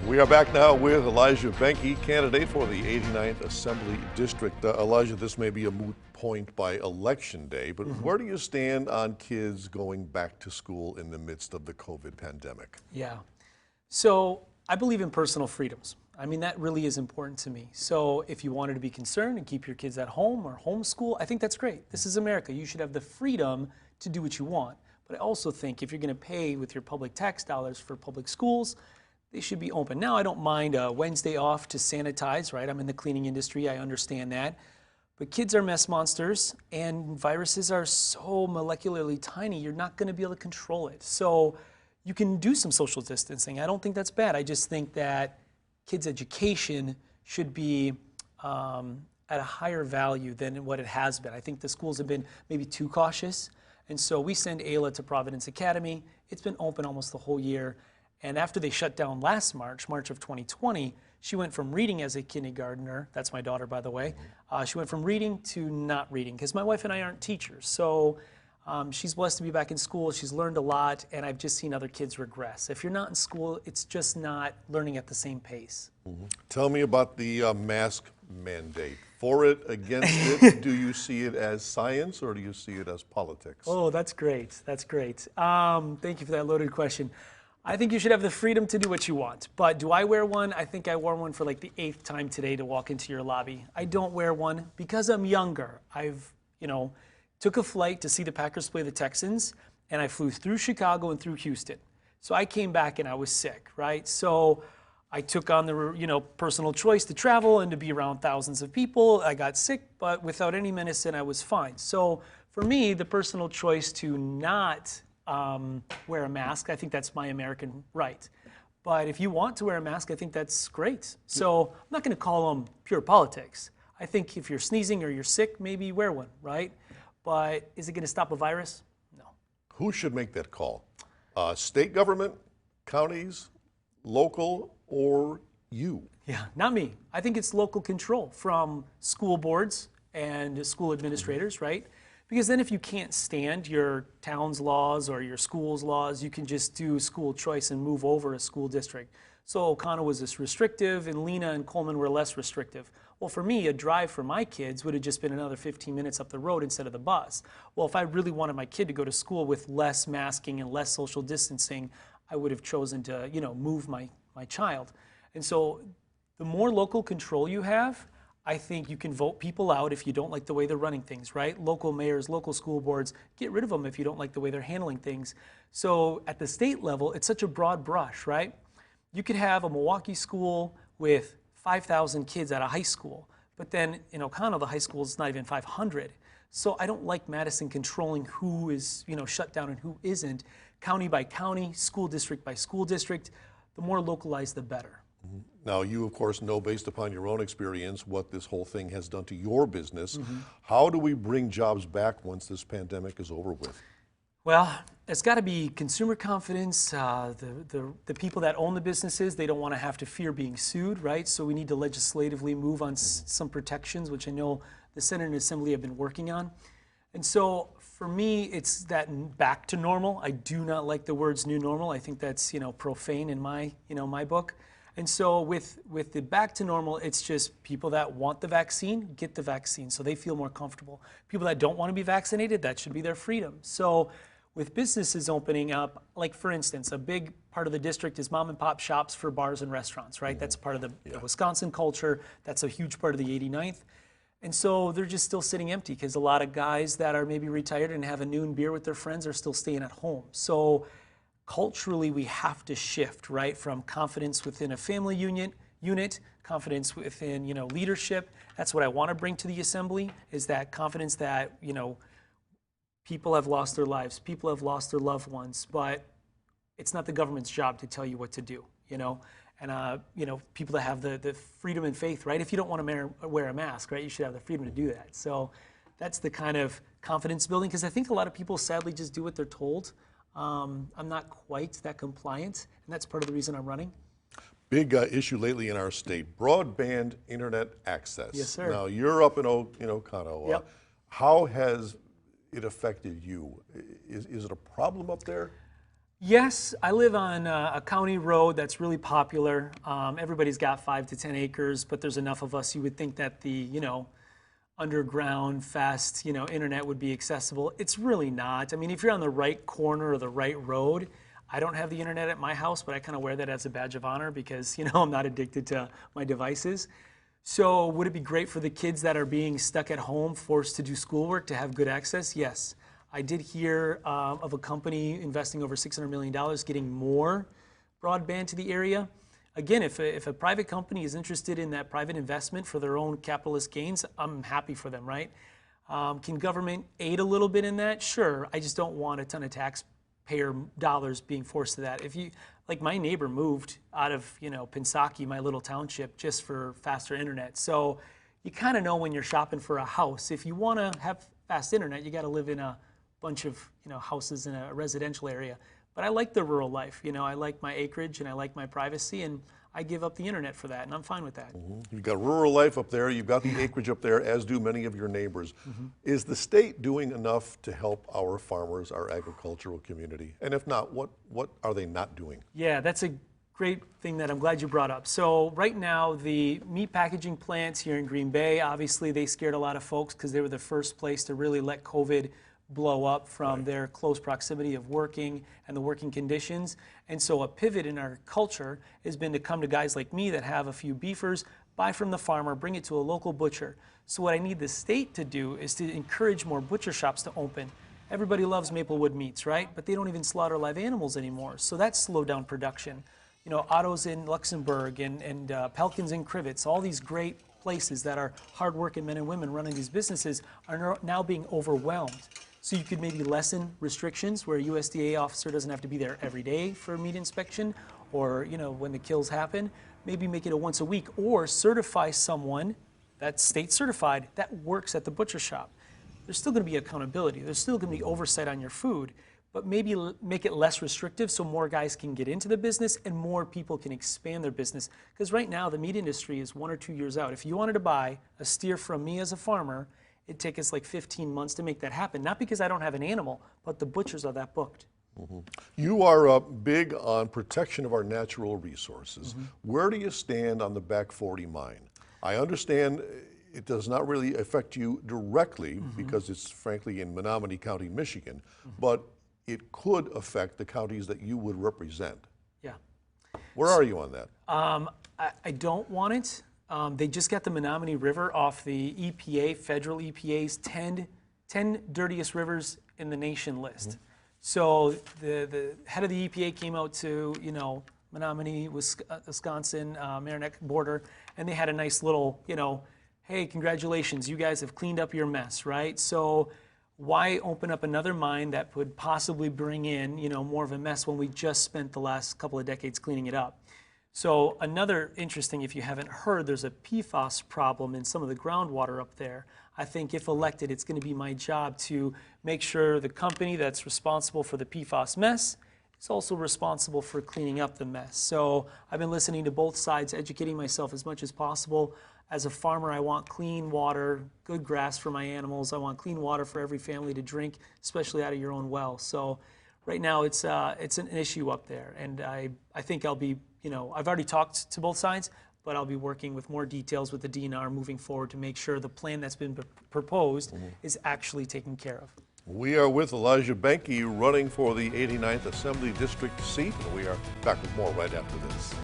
We are back now with Elijah Behnke, candidate for the 89th Assembly District. Elijah, this may be a moot point by Election Day, but where do you stand on kids going back to school in the midst of the COVID pandemic? Yeah. So I believe in personal freedoms. I mean, that really is important to me. So if you wanted to be concerned and keep your kids at home or homeschool, I think that's great. This is America. You should have the freedom to do what you want. But I also think if you're going to pay with your public tax dollars for public schools, they should be open. Now, I don't mind a Wednesday off to sanitize, right? I'm in the cleaning industry. I understand that. But kids are mess monsters, and viruses are so molecularly tiny, you're not going to be able to control it. So you can do some social distancing. I don't think that's bad. I just think that kids' education should be at a higher value than what it has been. I think the schools have been maybe too cautious. And so we send Ayla to Providence Academy. It's been open almost the whole year. And after they shut down last March of 2020, she went from reading as a kindergartner, that's my daughter, by the way, she went from reading to not reading, because my wife and I aren't teachers. So she's blessed to be back in school. She's learned a lot, and I've just seen other kids regress. If you're not in school, it's just not learning at the same pace. Tell me about the mask mandate. For it, against it, do you see it as science or do you see it as politics? Oh, that's great. That's great. Thank you for that loaded question. I think you should have the freedom to do what you want. But do I wear one? I think I wore one for like the 8th time today to walk into your lobby. I don't wear one because I'm younger. I've, took a flight to see the Packers play the Texans, and I flew through Chicago and through Houston. So I came back and I was sick, right? So I took on the, personal choice to travel and to be around thousands of people. I got sick, but without any medicine, I was fine. So for me, the personal choice to not wear a mask, I think that's my American right. But if you want to wear a mask, I think that's great. So I'm not going to call them pure politics. I think if you're sneezing or you're sick, maybe wear one, right? But is it going to stop a virus? No. Who should make that call? State government, counties, local, or you? Yeah, not me. I think it's local control from school boards and school administrators, right? Because then if you can't stand your town's laws or your school's laws, you can just do school choice and move over a school district. So O'Connell was this restrictive, and Lena and Coleman were less restrictive. Well, for me, a drive for my kids would have just been another 15 minutes up the road instead of the bus. Well, if I really wanted my kid to go to school with less masking and less social distancing, I would have chosen to, move my child. And so the more local control you have, I think you can vote people out if you don't like the way they're running things, right? Local mayors, local school boards, get rid of them if you don't like the way they're handling things. So at the state level, it's such a broad brush, right? You could have a Milwaukee school with 5,000 kids at a high school, but then in O'Connell, the high school is not even 500. So I don't like Madison controlling who is, shut down and who isn't. County by county, school district by school district, the more localized, the better. Now, you, of course, know based upon your own experience what this whole thing has done to your business. How do we bring jobs back once this pandemic is over with? Well, it's got to be consumer confidence. The people that own the businesses, they don't want to have to fear being sued, right? So we need to legislatively move on some protections, which I know the Senate and Assembly have been working on. And so for me, it's that back to normal. I do not like the words new normal. I think that's, profane in my, my book. And so with the back to normal, it's just people that want the vaccine, get the vaccine so they feel more comfortable. People that don't want to be vaccinated, that should be their freedom. So with businesses opening up, like for instance, a big part of the district is mom and pop shops for bars and restaurants, right? That's part of the Wisconsin culture. That's a huge part of the 89th. And so they're just still sitting empty because a lot of guys that are maybe retired and have a noon beer with their friends are still staying at home. So culturally, we have to shift, right, from confidence within a family unit, confidence within, leadership. That's what I want to bring to the assembly, is that confidence that, people have lost their lives, people have lost their loved ones, but it's not the government's job to tell you what to do, and, people that have the freedom and faith, right? If you don't want to wear a mask, right, you should have the freedom to do that. So that's the kind of confidence building, because I think a lot of people sadly just do what they're told. I'm not quite that compliant, and that's part of the reason I'm running. Big issue lately in our state, broadband internet access. Yes, sir. Now, you're up in O'Connell. Yep. How has it affected you? Is it a problem up there? Yes, I live on a county road that's really popular. Everybody's got 5 to 10 acres, but there's enough of us. You would think that the, underground, fast, internet would be accessible. It's really not. I mean, if you're on the right corner or the right road, I don't have the internet at my house, but I kind of wear that as a badge of honor because, I'm not addicted to my devices. So would it be great for the kids that are being stuck at home, forced to do schoolwork, to have good access? Yes. I did hear of a company investing over $600 million getting more broadband to the area. Again, if a private company is interested in that private investment for their own capitalist gains, I'm happy for them, right? Can government aid a little bit in that? Sure. I just don't want a ton of taxpayer dollars being forced to that. If you, like my neighbor moved out of, Pinsaki, my little township, just for faster internet. So you kind of know when you're shopping for a house, if you want to have fast internet, you got to live in a bunch of houses in a residential area. But I like the rural life. I like my acreage and I like my privacy, and I give up the internet for that, and I'm fine with that. You've got rural life up there, you've got the acreage up there, as do many of your neighbors. Is the state doing enough to help our farmers, our agricultural community? And if not, what are they not doing? Yeah, that's a great thing that I'm glad you brought up. So right now, the meat packaging plants here in Green Bay, obviously they scared a lot of folks because they were the first place to really let COVID blow up from their close proximity of working and the working conditions. And so a pivot in our culture has been to come to guys like me that have a few beefers, buy from the farmer, bring it to a local butcher. So what I need the state to do is to encourage more butcher shops to open. Everybody loves Maplewood meats, right? But they don't even slaughter live animals anymore. So that's slowed down production. Otto's in Luxembourg and Pelkins and Crivets, all these great places that are hardworking men and women running these businesses are now being overwhelmed. So you could maybe lessen restrictions where a USDA officer doesn't have to be there every day for a meat inspection, or when the kills happen, maybe make it a once a week, or certify someone that's state certified that works at the butcher shop. There's still going to be accountability. There's still going to be oversight on your food, but maybe make it less restrictive so more guys can get into the business and more people can expand their business. Because right now the meat industry is 1 or 2 years out. If you wanted to buy a steer from me as a farmer, it'd take us like 15 months to make that happen. Not because I don't have an animal, but the butchers are that booked. You are big on protection of our natural resources. Where do you stand on the Back 40 mine? I understand it does not really affect you directly because it's frankly in Menominee County, Michigan, but it could affect the counties that you would represent. Yeah. Where are you on that? I don't want it. They just got the Menominee River off the EPA, federal EPA's 10 dirtiest rivers in the nation list. So the head of the EPA came out to, Menominee, Wisconsin, Meramec border, and they had a nice little, hey, congratulations, you guys have cleaned up your mess, right? So why open up another mine that would possibly bring in, more of a mess when we just spent the last couple of decades cleaning it up? So another interesting, if you haven't heard, there's a PFAS problem in some of the groundwater up there. I think if elected, it's going to be my job to make sure the company that's responsible for the PFAS mess is also responsible for cleaning up the mess. So I've been listening to both sides, educating myself as much as possible. As a farmer, I want clean water, good grass for my animals. I want clean water for every family to drink, especially out of your own well. So right now it's an issue up there, and I think I'll be, I've already talked to both sides, but I'll be working with more details with the DNR moving forward to make sure the plan that's been proposed is actually taken care of. We are with Elijah Behnke running for the 89th Assembly District seat, and we are back with more right after this.